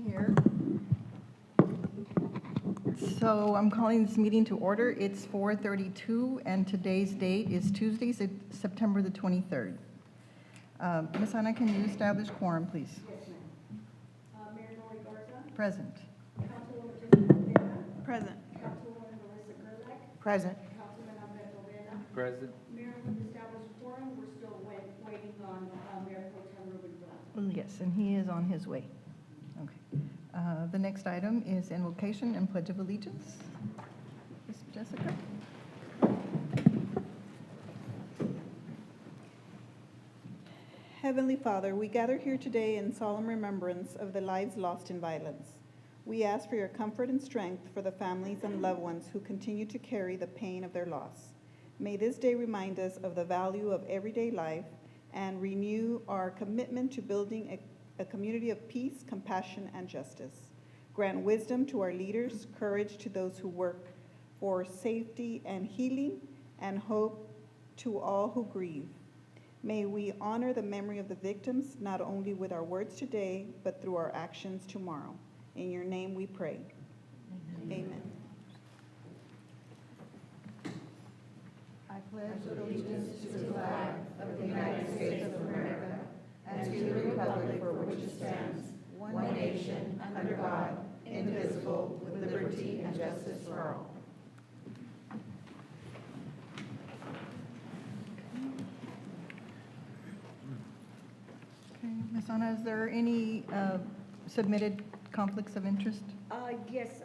here. So I'm calling this meeting to order. It's 4:32, and today's date is Tuesday, September the 23rd. Ms. Ana, can you establish quorum, please? Yes, ma'am. Mayor Lori Garza, Present. Councilwoman Jennifer Rivera, Present. Councilwoman Melissa Gerlach, Present. Councilman Alberto Vena. Present. Mayor, we've established quorum, we're still waiting on Mayor Pro Tem Ruben Blas. Yes, and he is on his way. Okay. The next item is invocation and pledge of allegiance. Ms. Jessica? Heavenly Father, we gather here today in solemn remembrance of the lives lost in violence. We ask for your comfort and strength for the families and loved ones who continue to carry the pain of their loss. May this day remind us of the value of everyday life and renew our commitment to building a community of peace, compassion, and justice. Grant wisdom to our leaders, courage to those who work for safety and healing, and hope to all who grieve. May we honor the memory of the victims, not only with our words today, but through our actions tomorrow. In your name we pray. Amen. I pledge allegiance to the flag of the United States of America and to the republic for which it stands, one nation, under God, indivisible, with liberty and justice for all. Okay, Ms. Ana, is there any submitted conflicts of interest? Yes,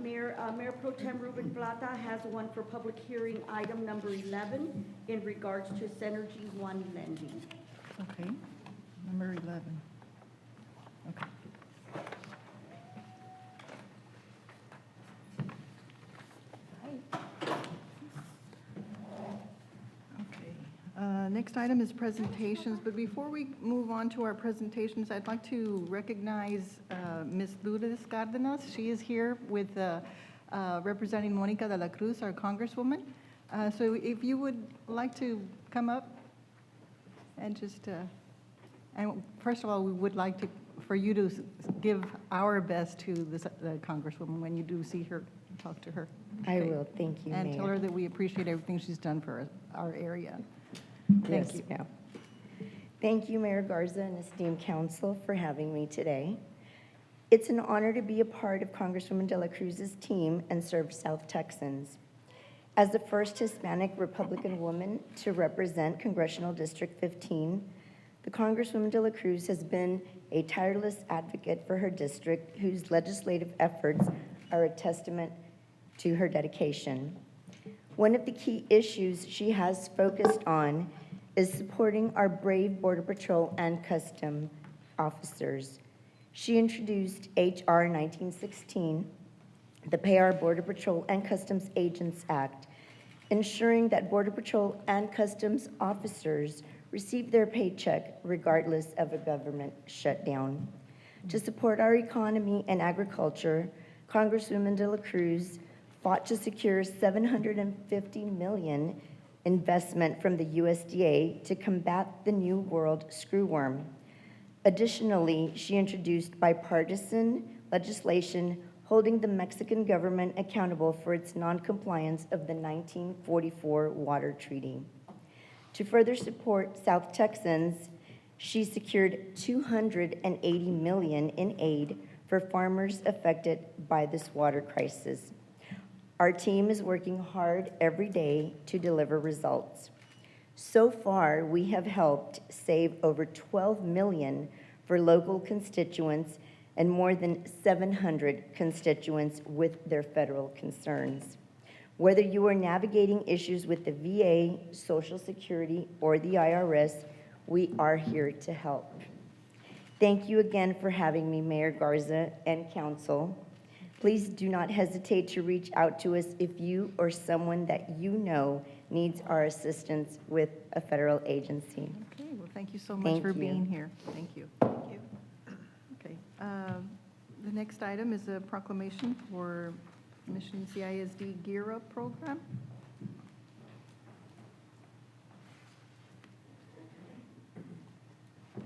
Mayor Pro Tem Ruben Plata has one for public hearing, item number 11, in regards to Synergy One lending. Okay, number 11. Okay. Okay. Next item is presentations, but before we move on to our presentations, I'd like to recognize Ms. Lourdes Cardenas. She is here with representing Monica de la Cruz, our Congresswoman. So if you would like to come up and just, and first of all, we would like for you to give our best to the Congresswoman when you do see her, talk to her. I Okay? will, thank you, And Mayor. tell her that we appreciate everything she's done for our area. Yes, Thank you. ma'am. Thank you, Mayor Garza and esteemed council, for having me today. It's an honor to be a part of Congresswoman de la Cruz's team and serve South Texans. As the first Hispanic Republican woman to represent Congressional District 15, the Congresswoman de la Cruz has been a tireless advocate for her district, whose legislative efforts are a testament to her dedication. One of the key issues she has focused on is supporting our brave Border Patrol and Custom officers. She introduced H.R. 1916, the Pay Our Border Patrol and Customs Agents Act, ensuring that Border Patrol and Customs officers receive their paycheck regardless of a government shutdown. To support our economy and agriculture, Congresswoman de la Cruz fought to secure $750 million investment from the USDA to combat the New World screwworm. Additionally, she introduced bipartisan legislation holding the Mexican government accountable for its noncompliance of the 1944 Water Treaty. To further support South Texans, she secured $280 million in aid for farmers affected by this water crisis. Our team is working hard every day to deliver results. So far, we have helped save over $12 million for local constituents and more than 700 constituents with their federal concerns. Whether you are navigating issues with the VA, Social Security, or the IRS, we are here to help. Thank you again for having me, Mayor Garza and Council. Please do not hesitate to reach out to us if you or someone that you know needs our assistance with a federal agency. Okay, well, thank you so much Thank for you. being here. Thank you. Thank you. Okay, the next item is a proclamation for Mission CISD Gear Up program.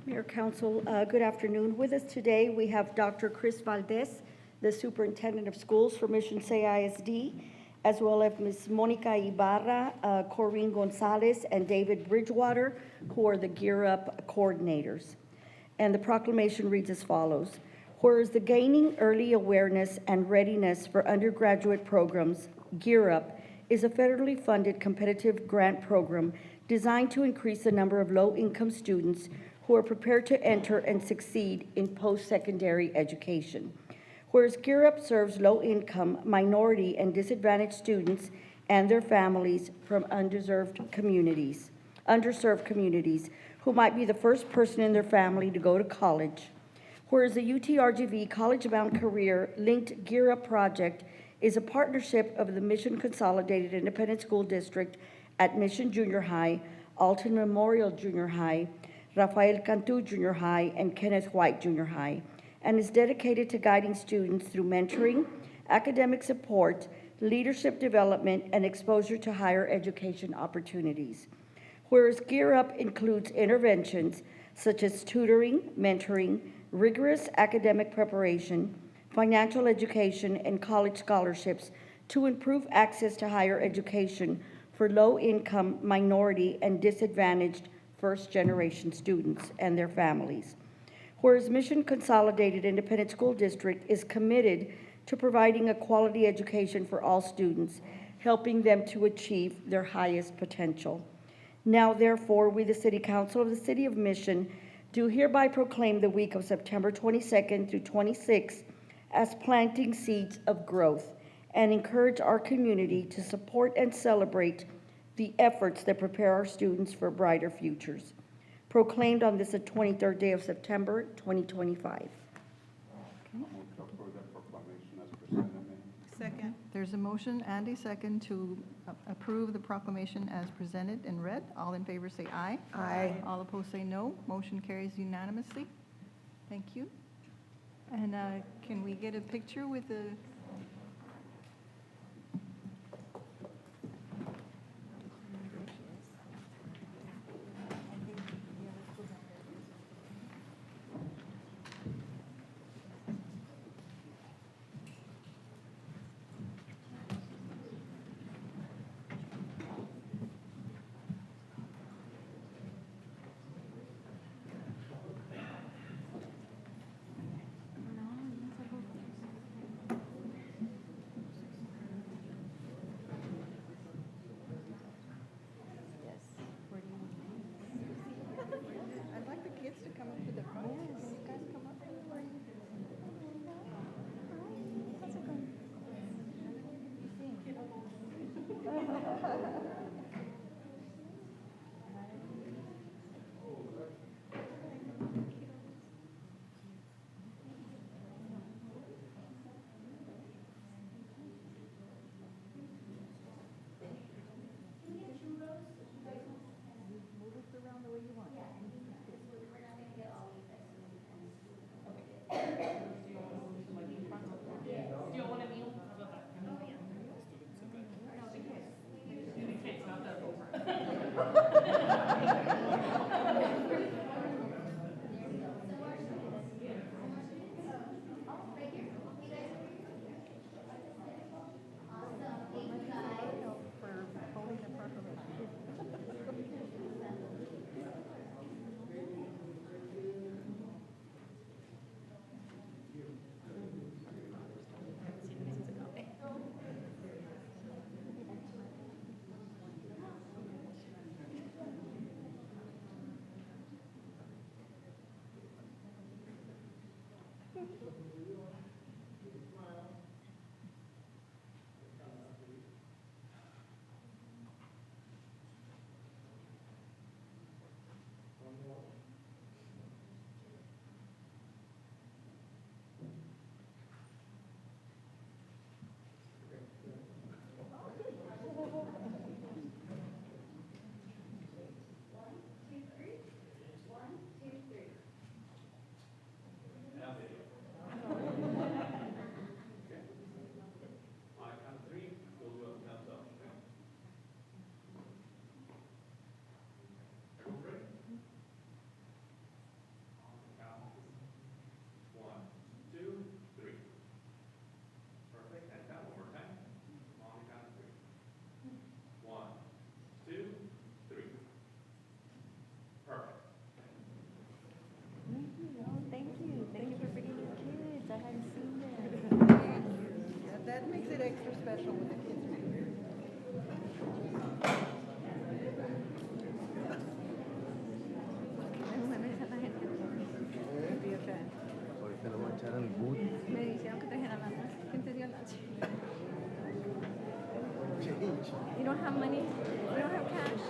Mayor Mayor, Council, good afternoon. With us today, we have Dr. Chris Valdez, the Superintendent of Schools for Mission Say ISD, as well as Ms. Monica Ibarra, Corinne Gonzalez, and David Bridgewater, who are the Gear Up coordinators. And the proclamation reads as follows. Whereas the Gaining Early Awareness and Readiness for Undergraduate Programs, Gear Up, is a federally funded competitive grant program designed to increase the number of low-income students who are prepared to enter and succeed in post-secondary education. Whereas Gear Up serves low-income, minority, and disadvantaged students and their families from underserved communities who might be the first person in their family to go to college. Whereas the UTRGV College Bound Career Linked Gear Up project is a partnership of the Mission Consolidated Independent School District at Mission Junior High, Alton Memorial Junior High, Rafael Cantu Junior High, and Kenneth White Junior High, and is dedicated to guiding students through mentoring, academic support, leadership development, and exposure to higher education opportunities. Whereas Gear Up includes interventions such as tutoring, mentoring, rigorous academic preparation, financial education, and college scholarships to improve access to higher education for low-income, minority, and disadvantaged first-generation students and their families. Whereas Mission Consolidated Independent School District is committed to providing a quality education for all students, helping them to achieve their highest potential. Now, therefore, we, the City Council of the City of Mission, do hereby proclaim the week of September 22nd through 26th as planting seeds of growth and encourage our community to support and celebrate the efforts that prepare our students for brighter futures. Proclaimed on this the 23rd day of September, 2025. Move to approve the proclamation as presented, Mayor. Second. There's a motion and a second to approve the proclamation as presented and read. All in favor say aye. Aye. All opposed say no. Motion carries unanimously. Thank you. And can we get a picture with the... I'd like the kids to come up to the front. Can you guys come up? Move it around the way you want. For holding the proclamation. it extra special when the kids are here. Me dijeron que trajera lata. ¿Quién te dio lunch? You don't have money? You don't have cash?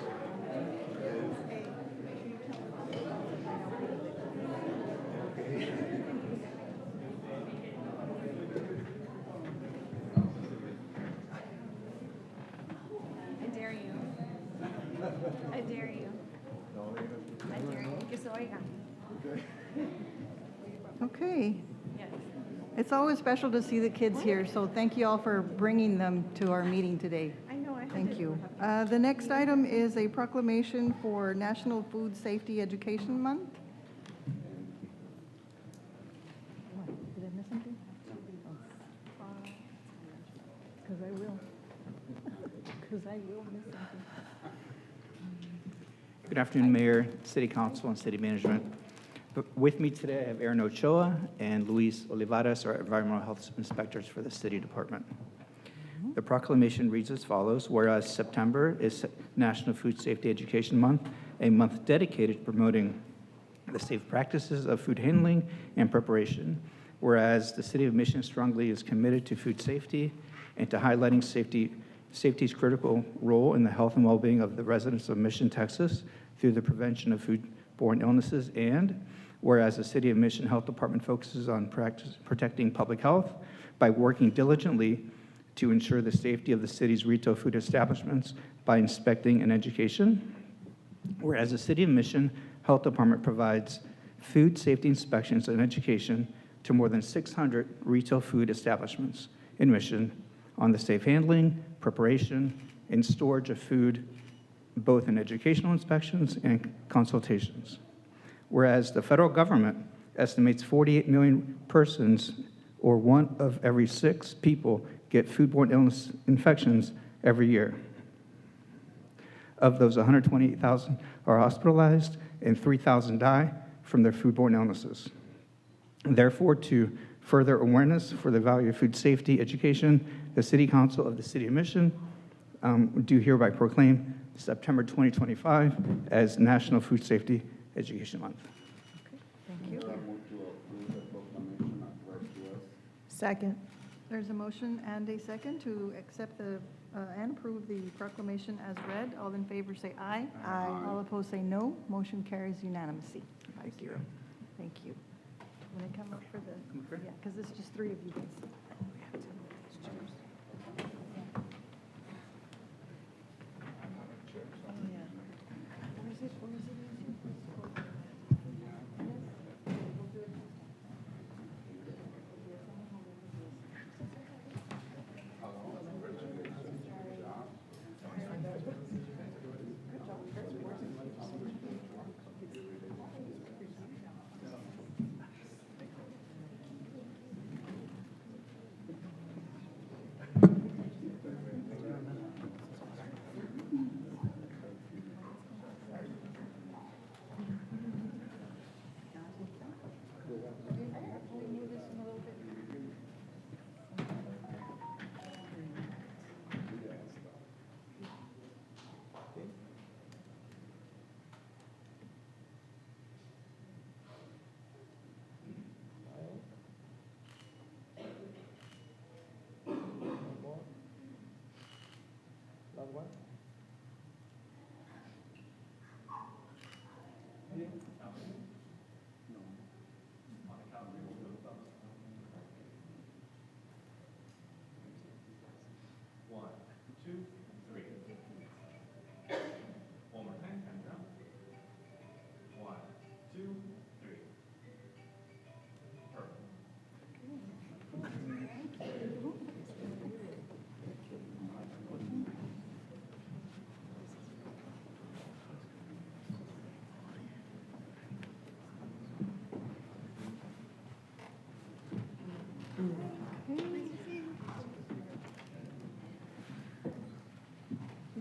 I dare you. I dare you. I dare you. Que se oiga. Okay. Yes. It's always special to see the kids here, so thank you all for bringing them to our meeting today. I know. I had Thank to- you. The next item is a proclamation for National Food Safety Education Month. Did I miss something? Because I will. Because I will miss something. Good afternoon, Mayor, City Council, and City Management. With me today, I have Aaron Ochoa and Luis Olivares, our environmental health inspectors for the City Department. The proclamation reads as follows: whereas September is National Food Safety Education Month, a month dedicated to promoting the safe practices of food handling and preparation, whereas the City of Mission strongly is committed to food safety and to highlighting safety's critical role in the health and well-being of the residents of Mission, Texas, through the prevention of foodborne illnesses, and whereas the City of Mission Health Department focuses on protecting public health by working diligently to ensure the safety of the city's retail food establishments by inspecting and education, whereas the City of Mission Health Department provides food safety inspections and education to more than 600 retail food establishments in Mission on the safe handling, preparation, and storage of food, both in educational inspections and consultations. Whereas the federal government estimates 48 million persons, or 1 of every 6 people, get foodborne illness infections every year. Of those, 128,000 are hospitalized and 3,000 die from their foodborne illnesses. Therefore, to further awareness for the value of food safety education, the City Council of the City of Mission do hereby proclaim September 2025 as National Food Safety Education Month. Thank you. I move to approve the proclamation as read to us. Second. There's a motion and a second to accept and approve the proclamation as read. All in favor say aye. Aye. All opposed say no. Motion carries unanimously. Thank you. Thank you. Want to come up for the, Come up here. yeah, because it's just 3 of you guys.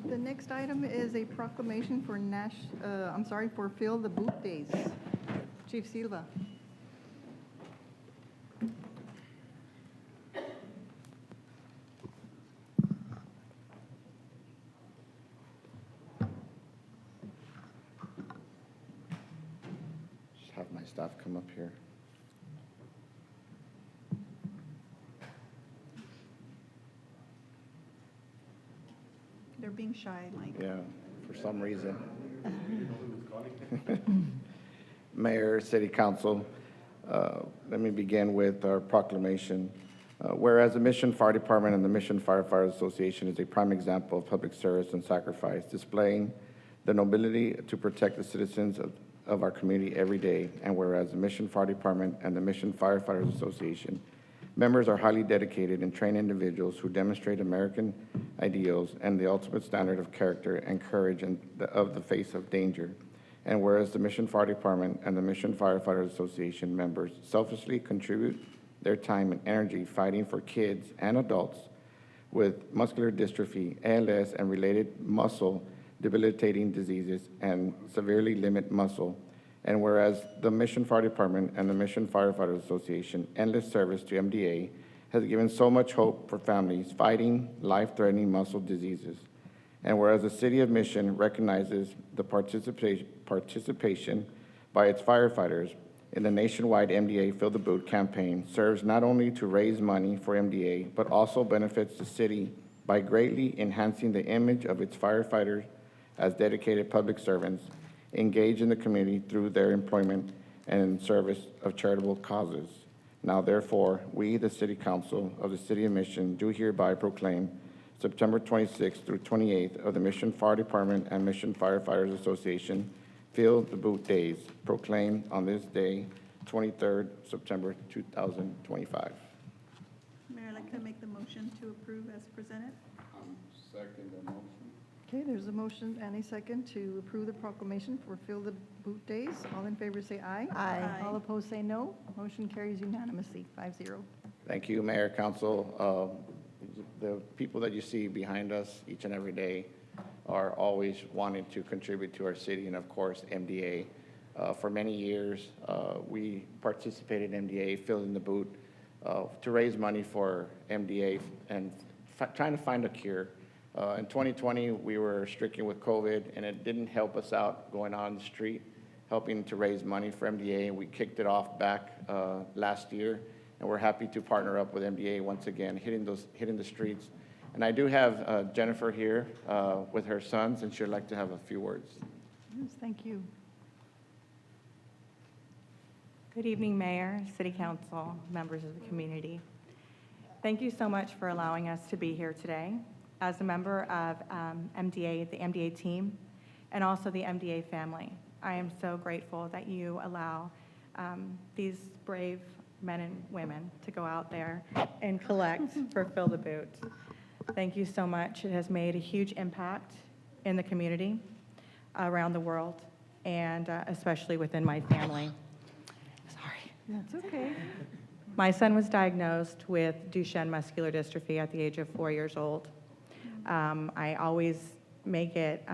The next item is a proclamation for for Fill the Booth Days. Chief Silva. staff come up here. They're being shy, Mike. Yeah, for some reason. Mayor, City Council, let me begin with our proclamation. Whereas the Mission Fire Department and the Mission Firefighters Association is a prime example of public service and sacrifice, displaying the nobility to protect the citizens of our community every day. And whereas the Mission Fire Department and the Mission Firefighters Association members are highly dedicated and trained individuals who demonstrate American ideals and the ultimate standard of character and courage of the face of danger. And whereas the Mission Fire Department and the Mission Firefighters Association members selflessly contribute their time and energy fighting for kids and adults with muscular dystrophy, ALS, and related muscle debilitating diseases and severely limit muscle. And whereas the Mission Fire Department and the Mission Firefighters Association endless service to MDA has given so much hope for families fighting life-threatening muscle diseases. And whereas the City of Mission recognizes the participation by its firefighters in the nationwide MDA Fill the Boot campaign serves not only to raise money for MDA, but also benefits the city by greatly enhancing the image of its firefighters as dedicated public servants engaged in the community through their employment and service of charitable causes. Now therefore, we, the City Council of the City of Mission, do hereby proclaim September 26th through 28th of the Mission Fire Department and Mission Firefighters Association Fill the Boot Days, proclaimed on this day, 23rd September 2025. Mayor, I'd like to make the motion to approve as presented. Second the motion. Okay, there's a motion and a second to approve the proclamation for Fill the Boot Days. All in favor say aye. Aye. All opposed say no. Motion carries unanimously, 5-0. Thank you, Mayor, Council. The people that you see behind us each and every day are always wanting to contribute to our city, and of course, MDA. For many years, we participated in MDA, Fill in the Boot, to raise money for MDA and trying to find a cure. In 2020, we were stricken with COVID, and it didn't help us out going on the street, helping to raise money for MDA. We kicked it off back last year, and we're happy to partner up with MDA once again, hitting the streets. And I do have Jennifer here with her sons, and she'd like to have a few words. Yes, thank you. Good evening, Mayor, City Council, members of the community. Thank you so much for allowing us to be here today. As a member of MDA, the MDA team, and also the MDA family, I am so grateful that you allow these brave men and women to go out there and collect for Fill the Boot. Thank you so much. It has made a huge impact in the community, around the world, and especially within my family. Sorry. That's okay. My son was diagnosed with Duchenne muscular dystrophy at the age of 4 years old. I always make it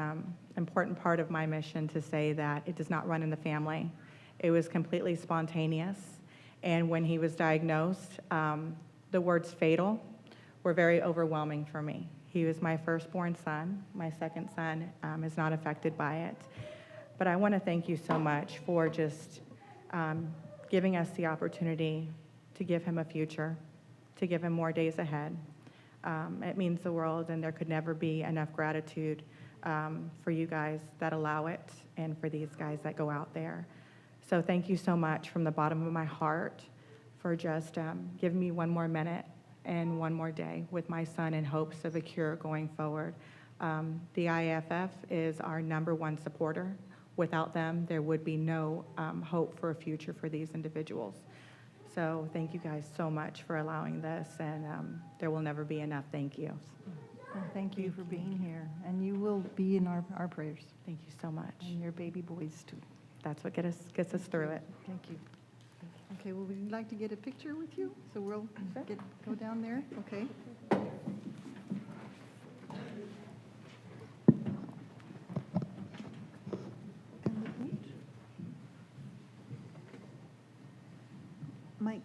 important part of my mission to say that it does not run in the family. It was completely spontaneous. And when he was diagnosed, the words fatal were very overwhelming for me. He was my firstborn son. My second son is not affected by it. But I want to thank you so much for just giving us the opportunity to give him a future, to give him more days ahead. It means the world, and there could never be enough gratitude for you guys that allow it and for these guys that go out there. So thank you so much from the bottom of my heart for just giving me one more minute and one more day with my son in hopes of a cure going forward. The IAFF is our #1 supporter. Without them, there would be no hope for a future for these individuals. So thank you guys so much for allowing this, and there will never be enough thank yous. Well, thank you for being here, and you will be in our prayers, Thank you so much. and your baby boys too. That's what gets us through it. Thank you. Okay, well, we'd like to get a picture with you, so we'll go down there, okay? And the boot? Mike.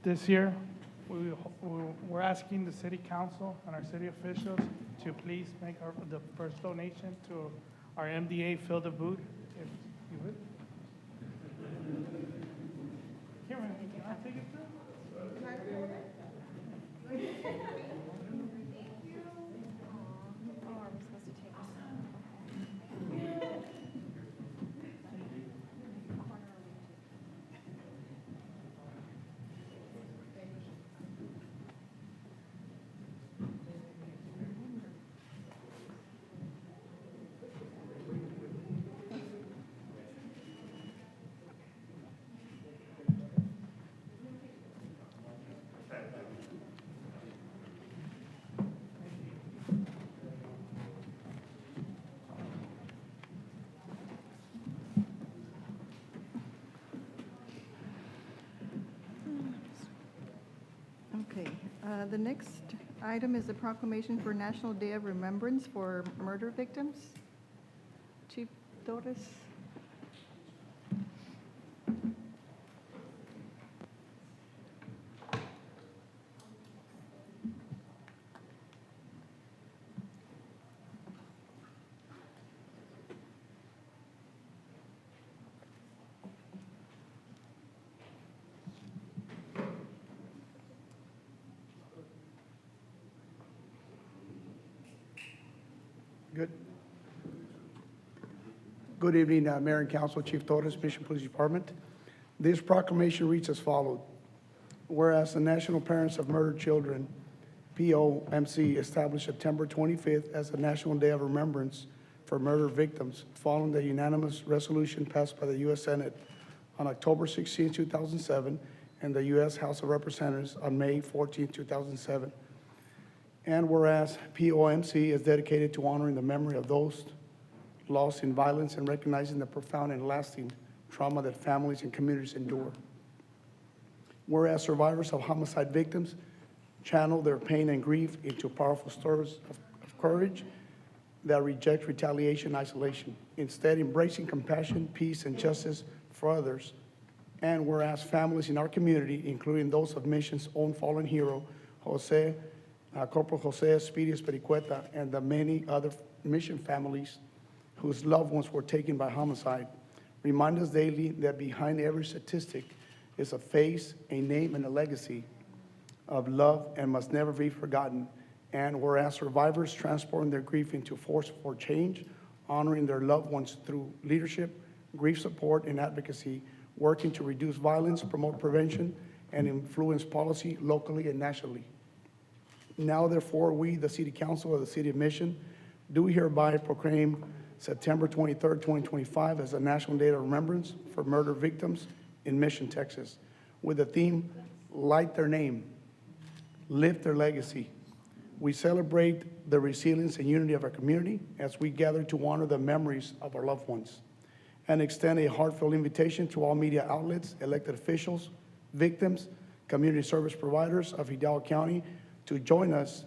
This year, we're asking the city council and our city officials to please make the first donation to our MDA Fill the Boot, if you would. Cameron, can I take it through? Okay, the next item is the proclamation for National Day of Remembrance for Murder Victims. Chief Torres. Good evening, Mayor and Council, Chief Torres, Mission Police Department. This proclamation reads as followed. Whereas the National Parents of Murdered Children, POMC, established September 25th as the National Day of Remembrance for Murder Victims, following the unanimous resolution passed by the U.S. Senate on October 16, 2007, and the U.S. House of Representatives on May 14, 2007. And whereas POMC is dedicated to honoring the memory of those lost in violence and recognizing the profound and lasting trauma that families and communities endure. Whereas survivors of homicide victims channel their pain and grief into powerful stories of courage that reject retaliation and isolation, instead embracing compassion, peace, and justice for others. And whereas families in our community, including those of Mission's own fallen hero, Corporal Jose Espirias Pericueta, and the many other Mission families whose loved ones were taken by homicide, remind us daily that behind every statistic is a face, a name, and a legacy of love and must never be forgotten. And whereas survivors transform their grief into force for change, honoring their loved ones through leadership, grief support, and advocacy, working to reduce violence, promote prevention, and influence policy locally and nationally. Now, therefore, we, the City Council of the City of Mission, do hereby proclaim September 23rd, 2025 as a National Day of Remembrance for Murder Victims in Mission, Texas, with the theme, Light Their Name, Lift Their Legacy. We celebrate the resilience and unity of our community as we gather to honor the memories of our loved ones and extend a heartfelt invitation to all media outlets, elected officials, victims, community service providers of Hidalgo County to join us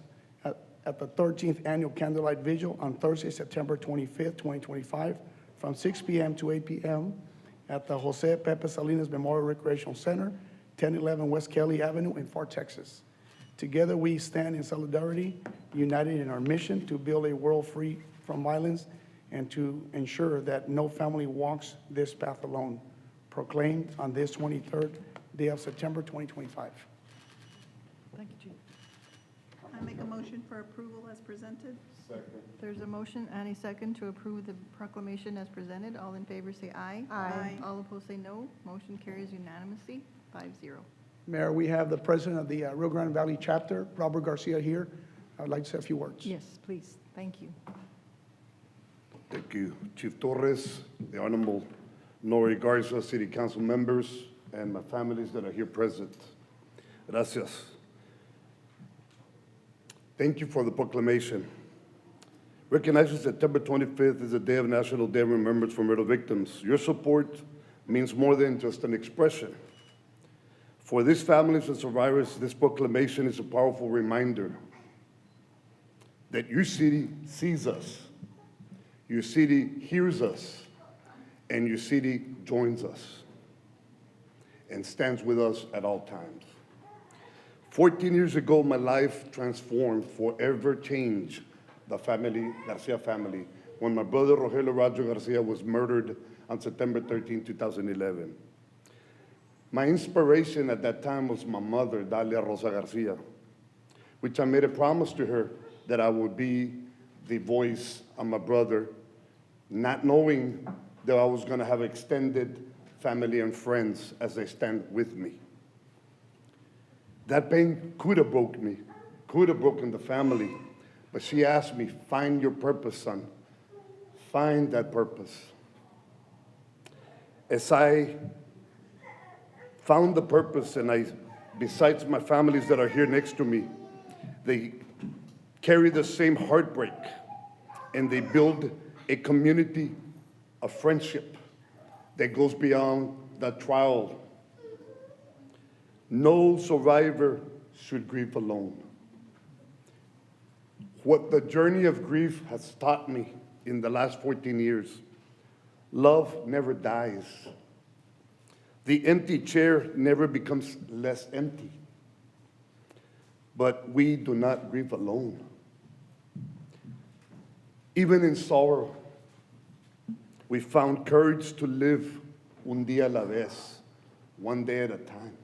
at the 13th Annual Candlelight Vigil on Thursday, September 25th, 2025, from 6 p.m. to 8 p.m. at the Jose Pepe Salinas Memorial Recreational Center, 1011 West Kelly Avenue in Fort Texas. Together we stand in solidarity, united in our mission to build a world free from violence and to ensure that no family walks this path alone. Proclaimed on this 23rd day of September 2025. Thank you, Chief. I make a motion for approval as presented. Second. There's a motion and a second to approve the proclamation as presented. All in favor say aye. Aye. All opposed say no. Motion carries unanimously, 5-0. Mayor, we have the president of the Rio Grande Valley chapter, Robert Garcia, here. I would like to say a few words. Yes, please. Thank you. Thank you, Chief Torres, the Honorable Nori Garza, City Council members, and my families that are here present. Gracias. Thank you for the proclamation. Recognizing September 25th is a day of National Day of Remembrance for Murder Victims. Your support means more than just an expression. For these families and survivors, this proclamation is a powerful reminder that your city sees us, your city hears us, and your city joins us and stands with us at all times. 14 years ago, my life transformed, forever changed, the family, Garcia family, when my brother Rogelio Rajo Garcia was murdered on September 13, 2011. My inspiration at that time was my mother, Dalia Rosa Garcia, which I made a promise to her that I would be the voice of my brother, not knowing that I was going to have extended family and friends as they stand with me. That pain could have broken me, could have broken the family, but she asked me, find your purpose, son. Find that purpose. As I found the purpose, and besides my families that are here next to me, they carry the same heartbreak, and they build a community of friendship that goes beyond the trial. No survivor should grieve alone. What the journey of grief has taught me in the last 14 years, love never dies. The empty chair never becomes less empty. But we do not grieve alone. Even in sorrow, we found courage to live un día a la vez, one day at a time.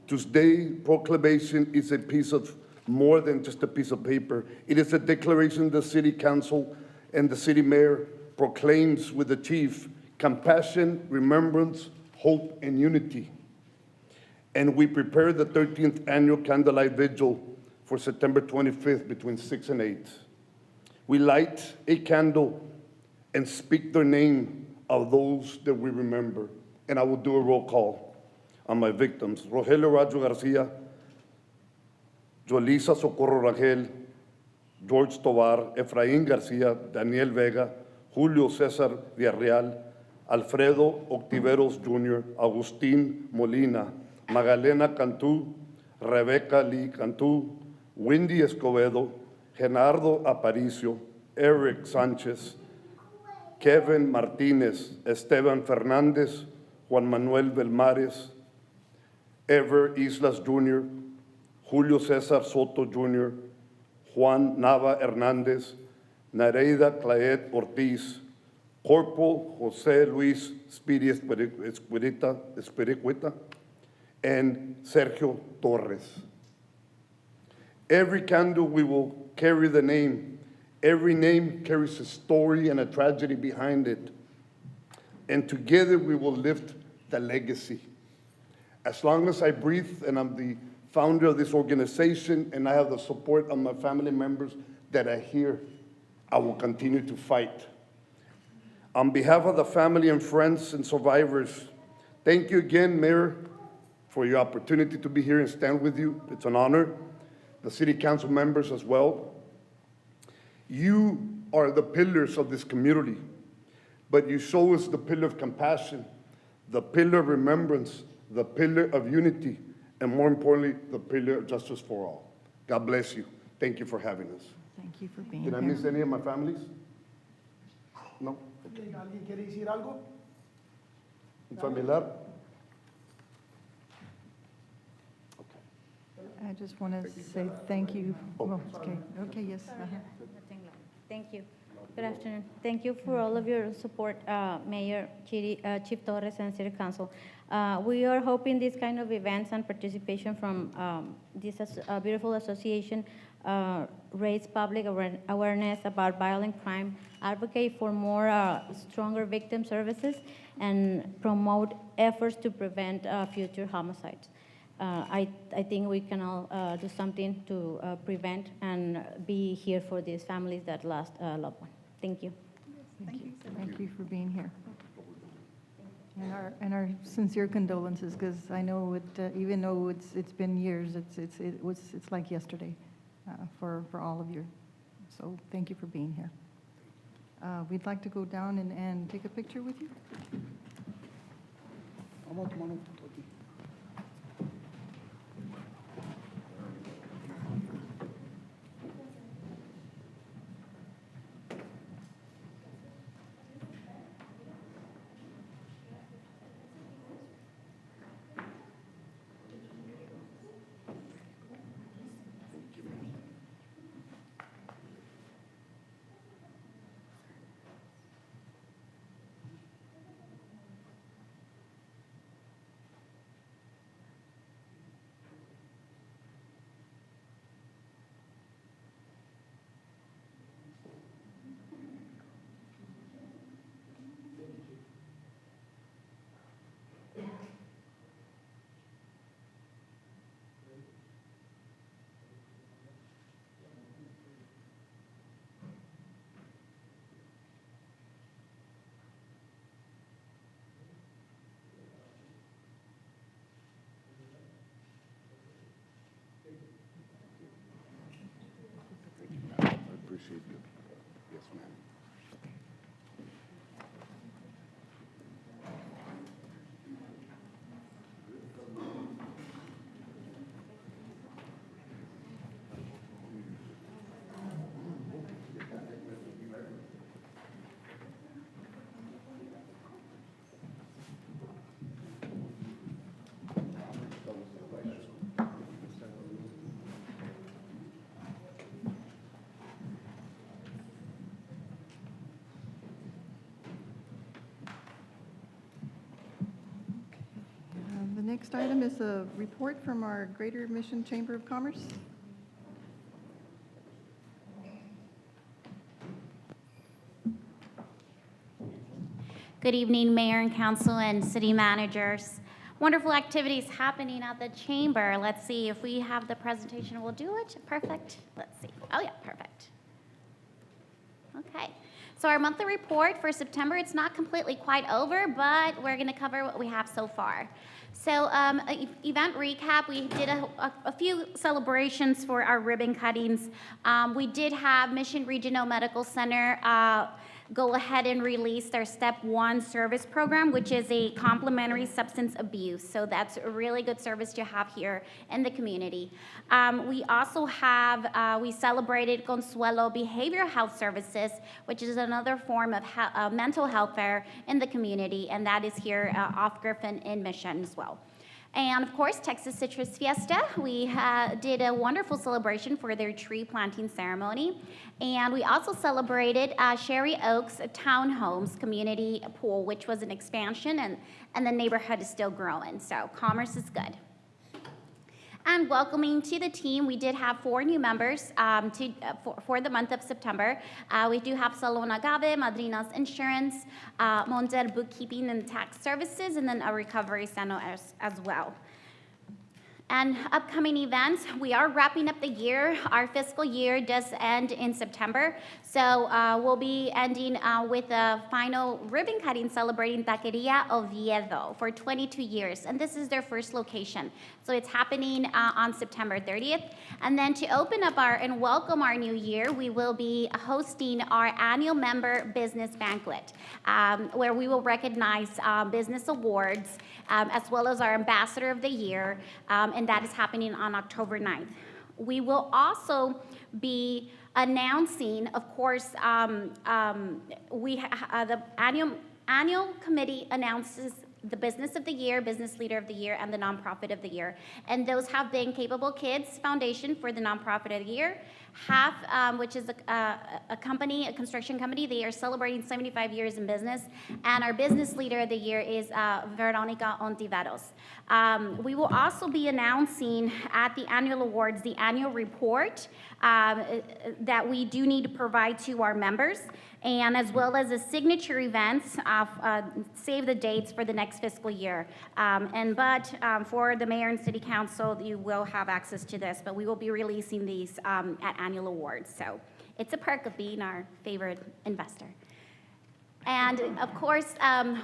Today's proclamation is a piece of more than just a piece of paper. It is a declaration the city council and the city mayor proclaims with the chief: compassion, remembrance, hope, and unity. And we prepare the 13th annual candlelight vigil for September 25th between 6 and 8. We light a candle and speak the name of those that we remember. And I will do a roll call on my victims: Rogelio Rajo Garcia, Jolisa Socorro Rangel, George Tovar, Efraín Garcia, Daniel Vega, Julio César Villarreal, Alfredo Octiveros Jr., Agustín Molina, Magdalena Cantú, Rebecca Lee Cantú, Wendy Escobedo, Genardo Aparicio, Eric Sánchez, Kevin Martínez, Esteban Fernández, Juan Manuel Belmares, Ever Islas Jr., Julio César Soto Jr., Juan Nava Hernández, Nereida Claet Ortiz, Corporal José Luis Spiri Espiricueta, and Sergio Torres. Every candle we will carry the name. Every name carries a story and a tragedy behind it. And together we will lift the legacy. As long as I breathe, and I'm the founder of this organization, and I have the support of my family members that are here, I will continue to fight. On behalf of the family and friends and survivors, thank you again, Mayor, for your opportunity to be here and stand with you. It's an honor. The city council members as well. You are the pillars of this community, but you show us the pillar of compassion, the pillar of remembrance, the pillar of unity, and more importantly, the pillar of justice for all. God bless you. Thank you for having us. Thank you for being Did I here. miss any of my families? No? ¿Alguien quiere decir algo? Un familiar? I just want to say thank you. Well, okay, okay, yes. Thank you. Good afternoon. Thank you for all of your support, Mayor, Chief Torres, and City Council. We are hoping these kind of events and participation from this beautiful association raise public awareness about violent crime, advocate for more stronger victim services, and promote efforts to prevent future homicides. I think we can all do something to prevent and be here for these families that lost a loved one. Thank you. Thank you for being here. And our sincere condolences, because I know it, even though it's been years, it's like yesterday for all of you. So thank you for being here. We'd like to go down and take a picture with you. Vamos a tomar un foto aquí. next item is a report from our Greater Mission Chamber of Commerce. Good evening, Mayor and Council and City Managers. Wonderful activities happening at the Chamber. Let's see if we have the presentation. We'll do it. Perfect. Let's see. Oh, yeah, perfect. Okay. So our monthly report for September, it's not completely quite over, but we're going to cover what we have so far. So event recap, we did a few celebrations for our ribbon cuttings. We did have Mission Regional Medical Center go ahead and release their Step 1 service program, which is a complementary substance abuse. So that's a really good service to have here in the community. We also have, we celebrated Consuelo Behavioral Health Services, which is another form of mental health care in the community, and that is here off Griffin in Mission as well. And of course, Texas Citrus Fiesta, we did a wonderful celebration for their tree planting ceremony. And we also celebrated Sherry Oaks Townhomes Community Pool, which was an expansion, and the neighborhood is still growing. So commerce is good. And welcoming to the team, we did have 4 new members for the month of September. We do have Salon Agave, Madrinas Insurance, Monter Bookkeeping and Tax Services, and then a recovery center as well. And upcoming events, we are wrapping up the year. Our fiscal year does end in September. So we'll be ending with a final ribbon cutting celebrating Taqueria Oviedo for 22 years. And this is their first location. So it's happening on September 30th. And then to open up and welcome our new year, we will be hosting our annual member business banquet, where we will recognize business awards, as well as our ambassador of the year, and that is happening on October 9th. We will also be announcing, of course, the annual committee announces the business of the year, business leader of the year, and the nonprofit of the year. And those have been Capable Kids Foundation for the nonprofit of the year, HAF, which is a company, a construction company. They are celebrating 75 years in business. And our business leader of the year is Veronica Ontiveros. We will also be announcing at the annual awards the annual report that we do need to provide to our members, and as well as the signature events, save the dates for the next fiscal year. But for the mayor and city council, you will have access to this, but we will be releasing these at annual awards. So it's a perk of being our favorite investor. And of course,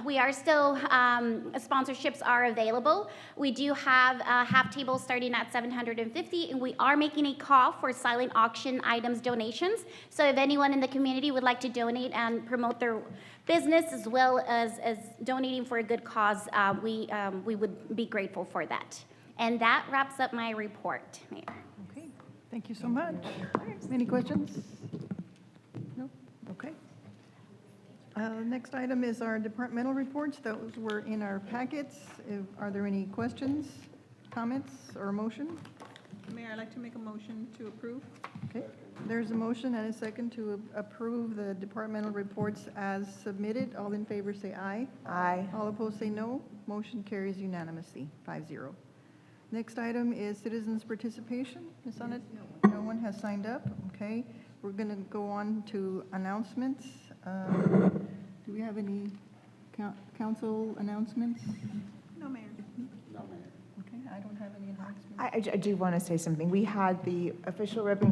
we are still, sponsorships are available. We do have half tables starting at $750, and we are making a call for silent auction items donations. So if anyone in the community would like to donate and promote their business, as well as donating for a good cause, we would be grateful for that. And that wraps up my report, Mayor. Okay, thank you so much. Any questions? No? Okay. Next item is our departmental reports. Those were in our packets. Are there any questions, comments, or a motion? Mayor, I'd like to make a motion to approve. Okay, there's a motion and a second to approve the departmental reports as submitted. All in favor say aye. Aye. All opposed say no. Motion carries unanimously, 5-0. Next item is citizens' participation. Ms. Anet? No one has signed up. Okay, we're going to go on to announcements. Do we have any council announcements? No, Mayor. Okay, I don't have any announcements. I do want to say something. We had the official ribbon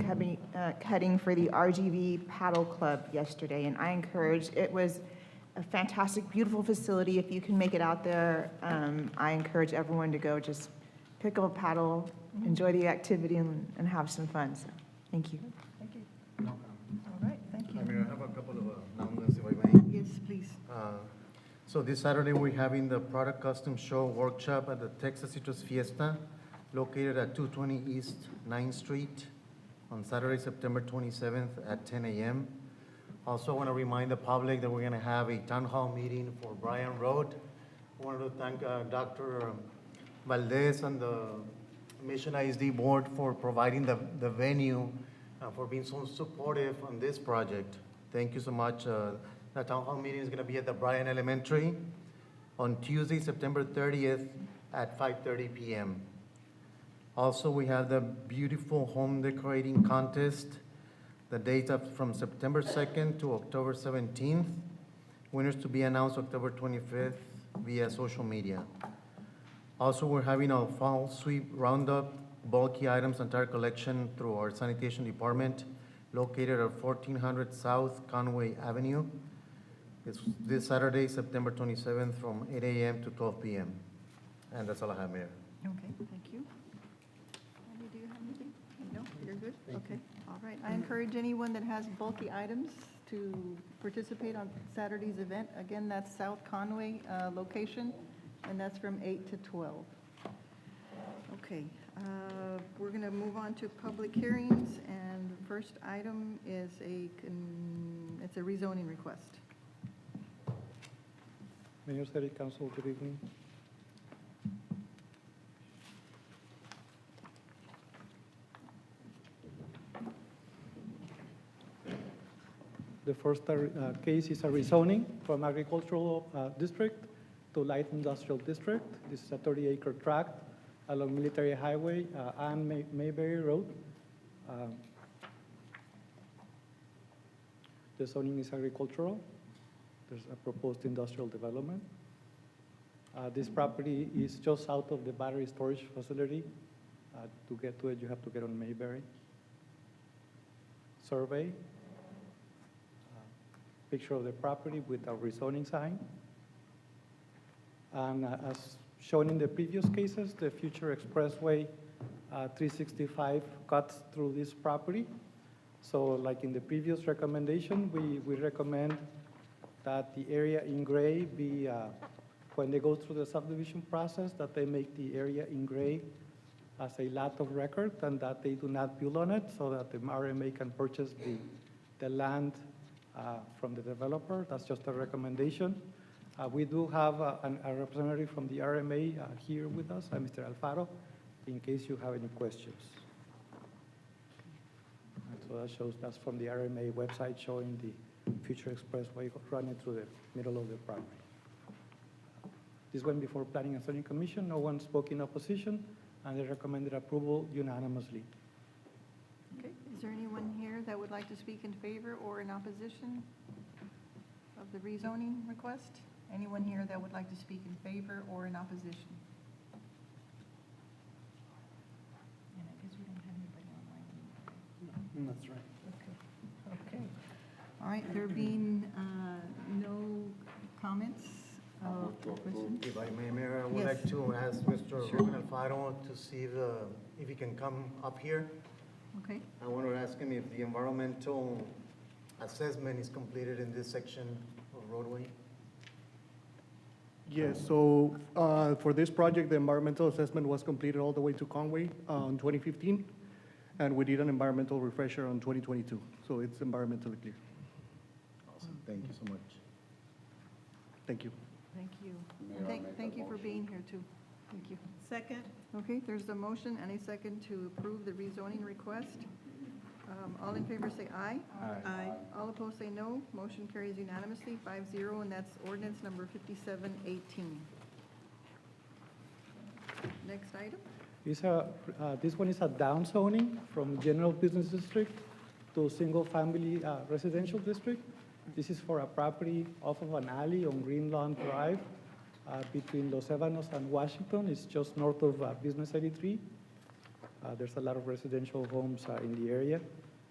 cutting for the RGV Paddle Club yesterday, and I encourage, it was a fantastic, beautiful facility. If you can make it out there, I encourage everyone to go just pick up a paddle, enjoy the activity, and have some fun. So, thank you. Thank you. All right, thank you. I mean, I have a couple of announcements, if I may. Yes, please. So this Saturday, we're having the Product Custom Show Workshop at the Texas Citrus Fiesta, located at 220 East 9th Street on Saturday, September 27th at 10 a.m. Also, I want to remind the public that we're going to have a town hall meeting for Bryan Road. I wanted to thank Dr. Valdez and the Mission ISD Board for providing the venue, for being so supportive on this project. Thank you so much. The town hall meeting is going to be at the Bryan Elementary on Tuesday, September 30th at 5:30 p.m. Also, we have the beautiful home decorating contest. The dates are from September 2nd to October 17th. Winners to be announced October 25th via social media. Also, we're having a fall sweep roundup, bulky items and tire collection through our sanitation department located at 1400 South Conway Avenue. It's this Saturday, September 27th from 8 a.m. to 12 p.m. And that's all I have, Mayor. Okay, thank you. Andy, do you have anything? No, you're good? Okay, all right. I encourage anyone that has bulky items to participate on Saturday's event. Again, that's South Conway location, and that's from 8 to 12. Okay, we're going to move on to public hearings, and the first item is it's a rezoning request. Mayor, City Council, good evening. The first case is a rezoning from agricultural district to light industrial district. This is a 30-acre tract along Military Highway and Mayberry Road. The zoning is agricultural. There's a proposed industrial development. This property is just south of the battery storage facility. To get to it, you have to get on Mayberry. Survey. Picture of the property with a rezoning sign. And as shown in the previous cases, the future expressway 365 cuts through this property. So like in the previous recommendation, we recommend that the area in gray be, when they go through the subdivision process, that they make the area in gray as a lot of record and that they do not build on it so that the RMA can purchase the land from the developer. That's just a recommendation. We do have a representative from the RMA here with us, Mr. Alfaro, in case you have any questions. And so that shows, that's from the RMA website showing the future expressway running through the middle of the property. This went before Planning and Zoning Commission. No one spoke in opposition, and they recommended approval unanimously. Okay, is there anyone here that would like to speak in favor or in opposition of the rezoning request? Anyone here that would like to speak in favor or in opposition? And I guess we don't have anybody online. That's right. Okay. All right, there being no comments or questions? If I may, Mayor, I would Yes. like to ask Mr. Sure. Ruben Alfaro to see if he can come up here. Okay. I want to ask him if the environmental assessment is completed in this section of roadway. Yes, so for this project, the environmental assessment was completed all the way to Conway in 2015, and we did an environmental refresher on 2022, so it's environmentally clear. Awesome, thank you so much. Thank you. Thank you. And thank you for being here, too. Thank you. Second? Okay, there's a motion and a second to approve the rezoning request. All in favor say aye. Aye. All opposed say no. Motion carries unanimously, 5-0, and that's ordinance number 5718. Next item? This one is a down zoning from general business district to single-family residential district. This is for a property off of an alley on Green Lawn Drive between Los Ebanos and Washington. It's just north of Business 83. There's a lot of residential homes in the area.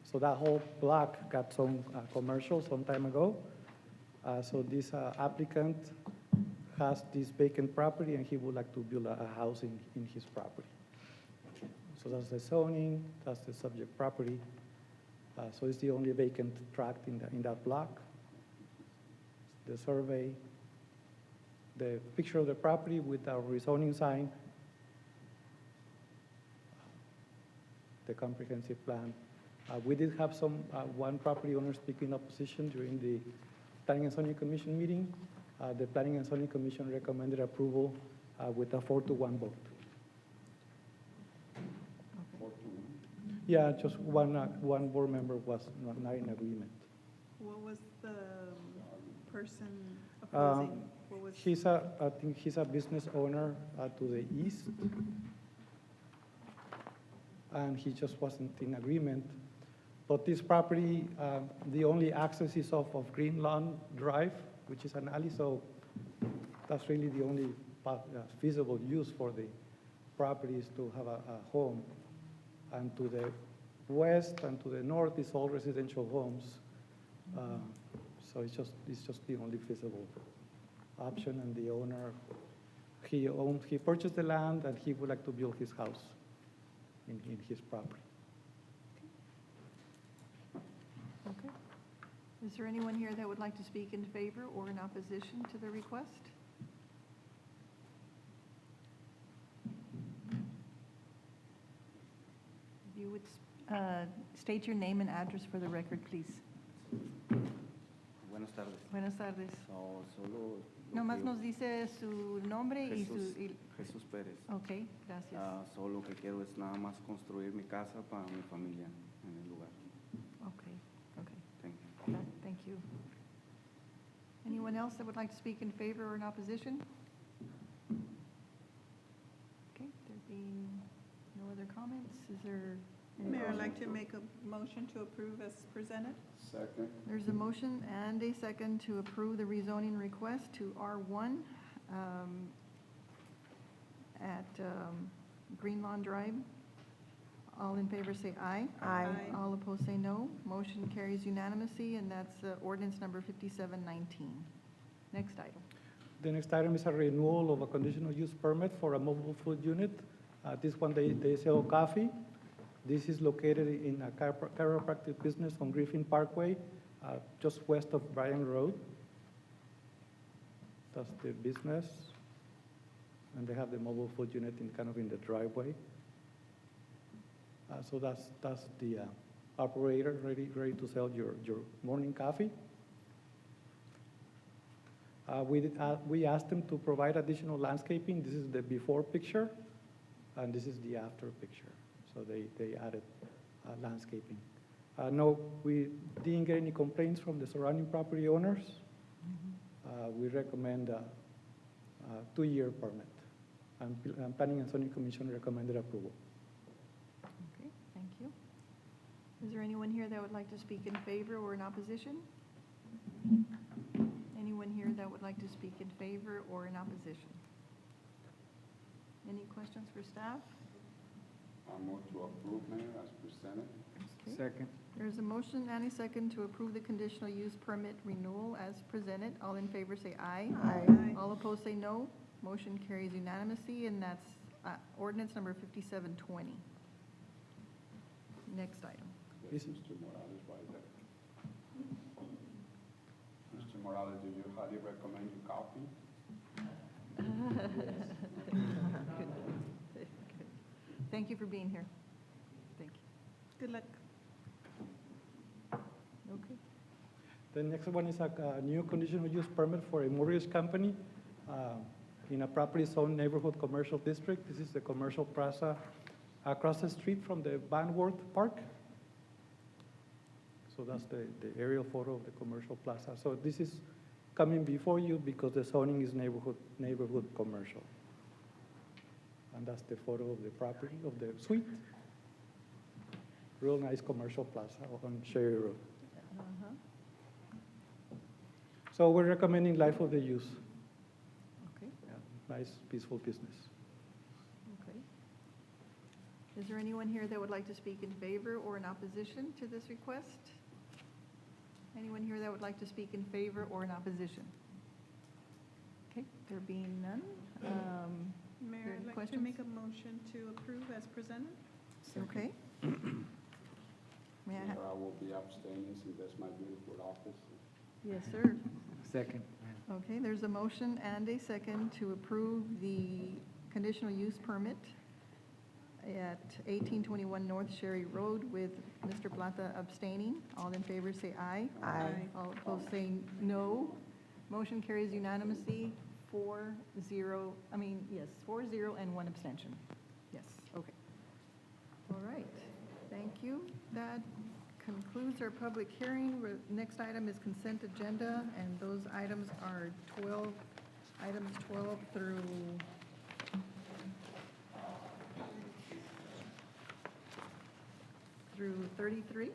So that whole block got some commercial some time ago. So this applicant has this vacant property and he would like to build a house in his property. So that's the zoning, that's the subject property. So it's the only vacant tract in that block. The survey, the picture of the property with our rezoning sign, the comprehensive plan. We did have one property owner speak in opposition during the Planning and Zoning Commission meeting. The Planning and Zoning Commission recommended approval with a 4-to-1 vote. Yeah, just one board member was not in agreement. What was the person opposing? What was? I think he's a business owner to the east. And he just wasn't in agreement. But this property, the only access is off of Green Lawn Drive, which is an alley, so that's really the only feasible use for the property is to have a home. And to the west and to the north is all residential homes. So it's just the only feasible option, and the owner, he purchased the land and he would like to build his house in his property. Okay. Is there anyone here that would like to speak in favor or in opposition to the request? If you would state your name and address for the record, please. Buenas tardes. Buenas tardes. No, solo Nomás nos dice su nombre y su... Jesús Pérez. Ok, gracias. Solo lo que quiero es nada más construir mi casa para mi familia en el lugar. Okay, okay. Thank you. Thank you. Anyone else that would like to speak in favor or in opposition? Okay, there being no other comments, is there? any Mayor, I'd motion? like to make a motion to approve as presented. Second. There's a motion and a second to approve the rezoning request to R1 at Green Lawn Drive. All in favor say aye. Aye. All opposed say no. Motion carries unanimously, and that's ordinance number 5719. Next item. The next item is a renewal of a conditional use permit for a mobile food unit. This one, they sell coffee. This is located in a chiropractic business on Griffin Parkway, just west of Bryan Road. That's the business. And they have the mobile food unit in the driveway. So that's the operator ready to sell your morning coffee. We asked them to provide additional landscaping. This is the before picture, and this is the after picture. So they added landscaping. No, we didn't get any complaints from the surrounding property owners. We recommend a 2-year permit. And Planning and Zoning Commission recommended approval. Okay, thank you. Is there anyone here that would like to speak in favor or in opposition? Anyone here that would like to speak in favor or in opposition? Any questions for staff? I move to approve, Mayor, as presented. Okay. Second. There's a motion and a second to approve the conditional use permit renewal as presented. All in favor say aye. Aye. All opposed say no. Motion carries unanimously, and that's ordinance number 5720. Next item. Yes, Mr. Morales, right there. Mr. Morales, do you highly recommend your coffee? Good. Thank you for being here. Thank you. Good luck. Okay. The next one is a new conditional use permit for a mortgage company in a property zone neighborhood commercial district. This is the commercial plaza across the street from the Banworth Park. So that's the aerial photo of the commercial plaza. So this is coming before you because the zoning is neighborhood commercial. And that's the photo of the property, of the suite. Real nice commercial plaza on Sherry Road. Uh-huh. So we're recommending life of the use. Okay, Yeah, nice, peaceful business. okay. Is there anyone here that would like to speak in favor or in opposition to this request? Anyone here that would like to speak in favor or in opposition? Okay, there being none. Mayor, Any I'd like to questions? make a motion to approve as presented. Okay. May I Mayor, have? I will be abstaining since that's my beautiful office. Yes, sir. Second. Okay, there's a motion and a second to approve the conditional use permit at 1821 North Sherry Road with Mr. Plata abstaining. All in favor say aye. Aye. All opposed say no. Motion carries unanimously, 4-0, yes, 4-0 and 1 abstention. Yes, okay. All right, thank you. That concludes our public hearing. Next item is consent agenda, and those items are 12 items 12 through 33.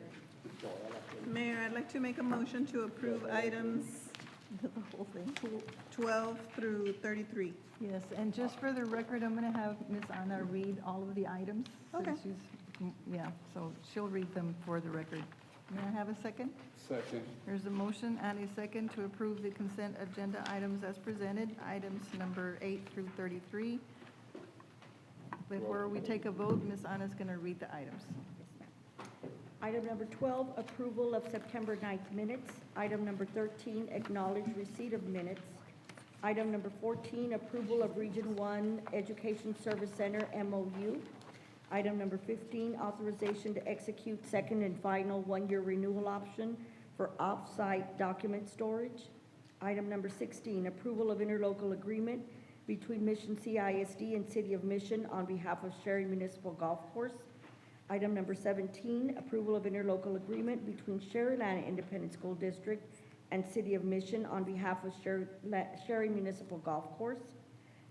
Mayor, I'd like to make a motion to approve items The whole thing. 12 through 33. Yes, and just for the record, I'm going to have Ms. Anna read all of the items. since Okay. Yeah, so she'll read them for the record. May I have a second? Second. There's a motion and a second to approve the consent agenda items as presented, items number 8 through 33. Before we take a vote, Ms. Anna's going to read the items. Item number 12, approval of September 9th minutes. Item number 13, acknowledge receipt of minutes. Item number 14, approval of Region 1 Education Service Center MOU. Item number 15, authorization to execute second and final one-year renewal option for off-site document storage. Item number 16, approval of interlocal agreement between Mission CISD and City of Mission on behalf of Sherry Municipal Golf Course. Item number 17, approval of interlocal agreement between Sherry-Lana Independent School District and City of Mission on behalf of Sherry Municipal Golf Course.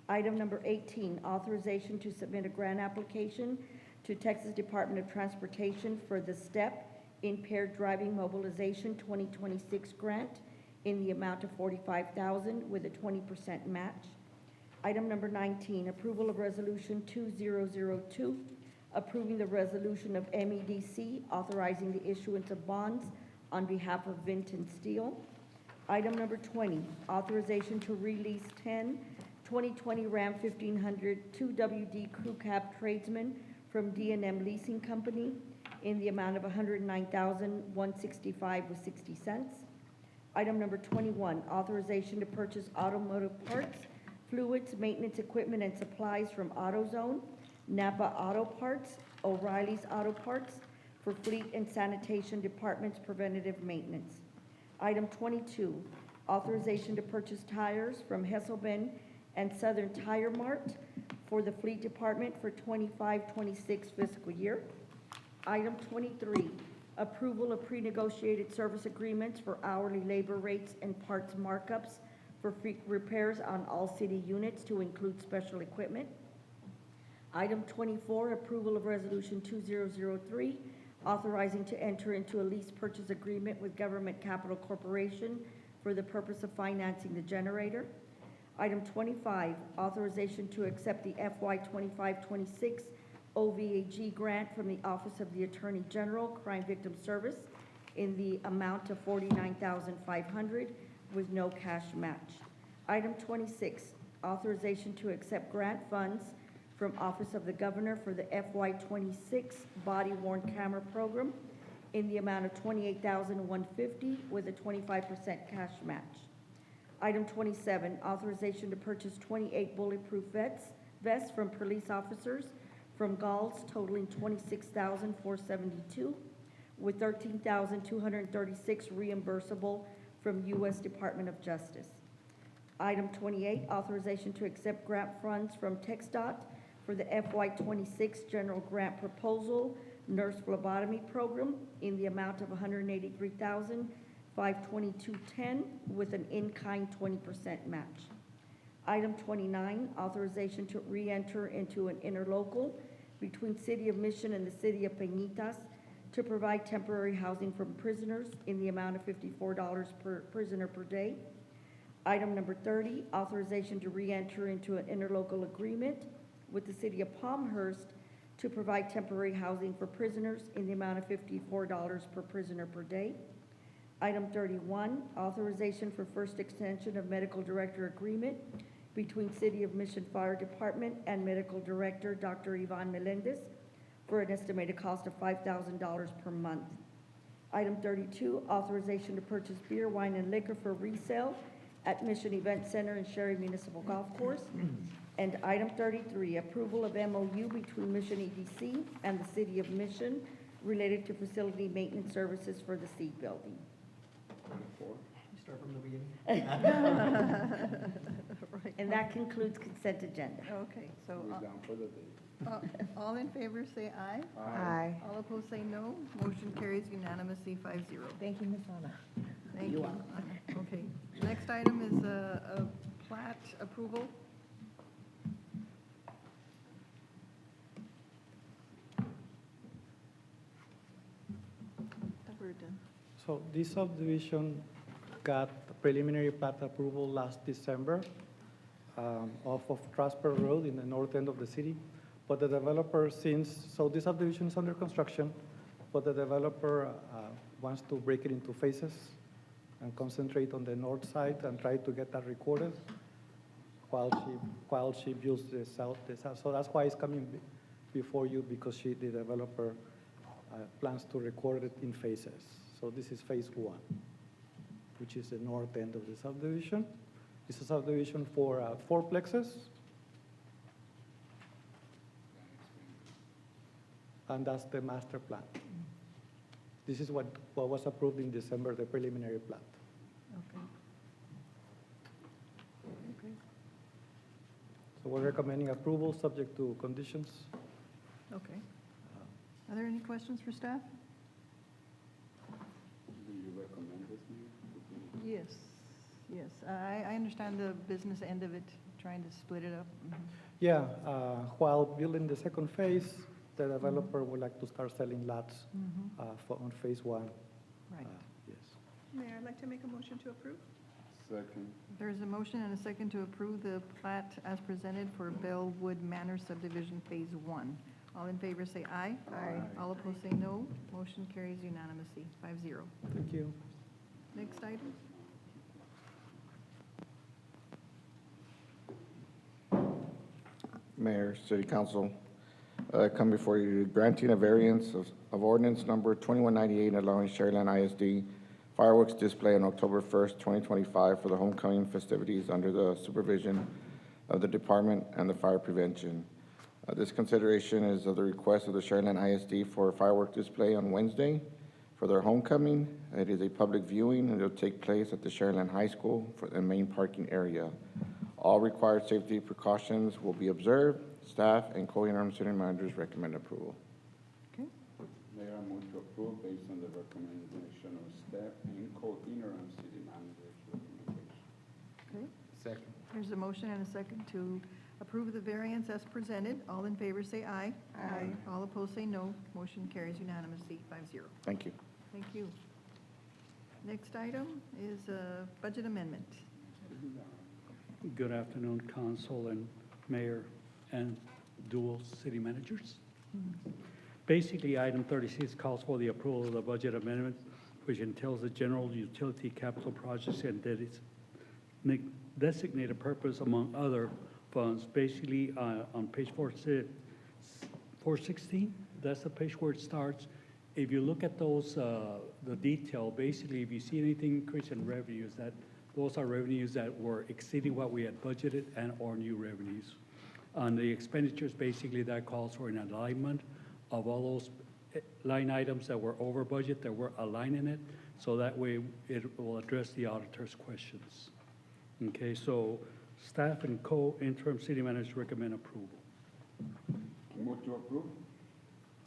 Item number 18, authorization to submit a grant application to Texas Department of Transportation for the STEP Impaired Driving Mobilization 2026 grant in the amount of $45,000 with a 20% match. Item number 19, approval of resolution 2002, approving the resolution of MEDC authorizing the issuance of bonds on behalf of Vinton Steel. Item number 20, authorization to release 10 2020 Ram 1500 2WD Crew Cab tradesmen from D&M Leasing Company in the amount of $109,165.60. Item number 21, authorization to purchase automotive parts, fluids, maintenance equipment, and supplies from AutoZone, Napa Auto Parts, O'Reilly's Auto Parts for Fleet and Sanitation Department's preventative maintenance. Item 22, authorization to purchase tires from Hesselben and Southern Tire Mart for the Fleet Department for 25-26 fiscal year. Item 23, approval of pre-negotiated service agreements for hourly labor rates and parts markups for repairs on all city units to include special equipment. Item 24, approval of resolution 2003, authorizing to enter into a lease purchase agreement with Government Capital Corporation for the purpose of financing the generator. Item 25, authorization to accept the FY 25-26 OVAG grant from the Office of the Attorney General, Crime Victim Service in the amount of $49,500 with no cash match. Item 26, authorization to accept grant funds from Office of the Governor for the FY 26 body worn camera program in the amount of $28,150 with a 25% cash match. Item 27, authorization to purchase 28 bulletproof vests from police officers from Galls totaling $26,472 with $13,236 reimbursable from U.S. Department of Justice. Item 28, authorization to accept grant funds from TxDOT for the FY 26 general grant proposal nurse phlebotomy program in the amount of $183,522.10 with an in-kind 20% match. Item 29, authorization to re-enter into an interlocal between City of Mission and the City of Peñitas to provide temporary housing for prisoners in the amount of $54 per prisoner per day. Item number 30, authorization to re-enter into an interlocal agreement with the City of Palmhurst to provide temporary housing for prisoners in the amount of $54 per prisoner per day. Item 31, authorization for first extension of medical director agreement between City of Mission Fire Department and Medical Director Dr. Ivan Melendez for an estimated cost of $5,000 per month. Item 32, authorization to purchase beer, wine, and liquor for resale at Mission Event Center and Sherry Municipal Golf Course. And item 33, approval of MOU between Mission EDC and the City of Mission related to facility maintenance services for the Seed Building. Start from the beginning. And that concludes consent agenda. Okay, so We're down for the day. all in favor say aye. Aye. All opposed say no. Motion carries unanimously 5-0. Thank you, Ms. Anna. Thank you. Okay, next item is a plat approval. We're done. So this subdivision got preliminary plat approval last December off of Trasper Road in the north end of the city. But the developer, so this subdivision is under construction, but the developer wants to break it into phases and concentrate on the north side and try to get that recorded while she builds the south. So that's why it's coming before you, because the developer plans to record it in phases. So this is phase one, which is the north end of the subdivision. It's a subdivision for four plexes. And that's the master plan. This is what was approved in December, the preliminary plat. Okay. Okay. So we're recommending approval subject to conditions. Okay. Are there any questions for staff? Do you recommend this, Mayor? Yes, yes. I understand the business end of it, trying to split it up. Mhm. Yeah, while building the second phase, the developer would like to start selling lots on phase one. Right. Yes. Mayor, I'd like to make a motion to approve. Second. There's a motion and a second to approve the plat as presented for Bellwood Manor subdivision phase one. All in favor say aye. Aye. All opposed say no. Motion carries unanimously, 5-0. Thank you. Next item. Mayor, City Council, come before you granting a variance of ordinance number 2198 allowing Sharyland ISD fireworks display on October 1st, 2025 for the homecoming festivities under the supervision of the Department and the Fire Prevention. This consideration is of the request of the Sharyland ISD for a firework display on Wednesday for their homecoming. It is a public viewing and it'll take place at the Sharyland High School for the main parking area. All required safety precautions will be observed. Staff and co-interim city managers recommend approval. Okay. Mayor, I move to approve based on the recommendation of staff and co-interim city manager's recommendation. Okay. Second. There's a motion and a second to approve the variance as presented. All in favor say aye. Aye. All opposed say no. Motion carries unanimously, 5-0. Thank you. Thank you. Next item is a budget amendment. Good afternoon, council and mayor and dual city managers. Basically, item 36 calls for the approval of the budget amendment, which entails the general utility capital projects and designated purpose among other funds. Basically, on page 416, that's the page where it starts. If you look at those, the detail, basically, if you see anything increase in revenues, those are revenues that were exceeding what we had budgeted and or new revenues. On the expenditures, basically, that calls for an alignment of all those line items that were over budget, that were aligning it, so that way it will address the auditor's questions. Okay, so staff and co-interim city managers recommend approval. Move to approve.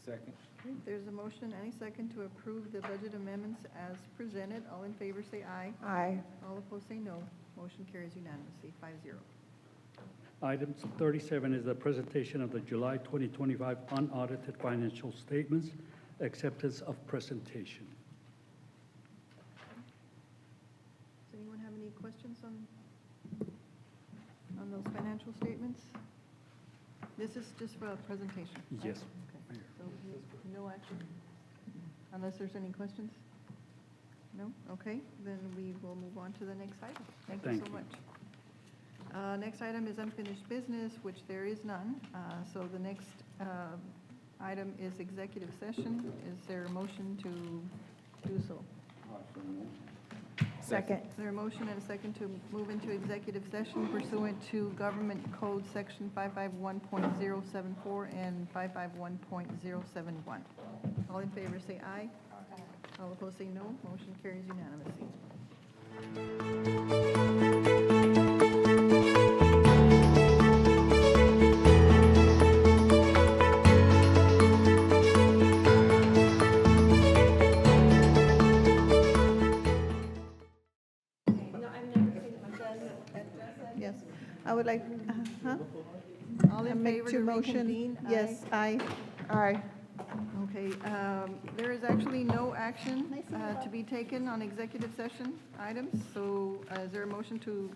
Second. Okay, there's a motion and a second to approve the budget amendments as presented. All in favor say aye. Aye. All opposed say no. Motion carries unanimously, 5-0. Item 37 is the presentation of the July 2025 unaudited financial statements, acceptance of presentation. Does anyone have any questions on those financial statements? This is just for a presentation, right? Yes, Okay, Mayor. so no action, unless there's any questions? No? Okay, then we will move on to the next item. Thank you Thank so you. much. Next item is unfinished business, which there is none. So the next item is executive session. Is there a motion to do so? Second. Is there a motion and a second to move into executive session pursuant to Government Code Section 551.074 and 551.071? All in favor say aye. All opposed say no. Motion carries unanimously. Yes. like, huh? All in Make favor to to motion? reconvene? Yes, aye. Aye. Okay, there is actually no action to be taken on executive session items, so is there a motion to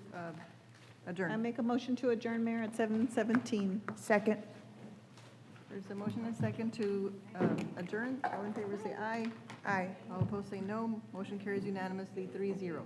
adjourn? I make a motion to adjourn, Mayor, at 7:17. Second. There's a motion and second to adjourn. All in favor say aye. Aye. All opposed say no. Motion carries unanimously, 3-0.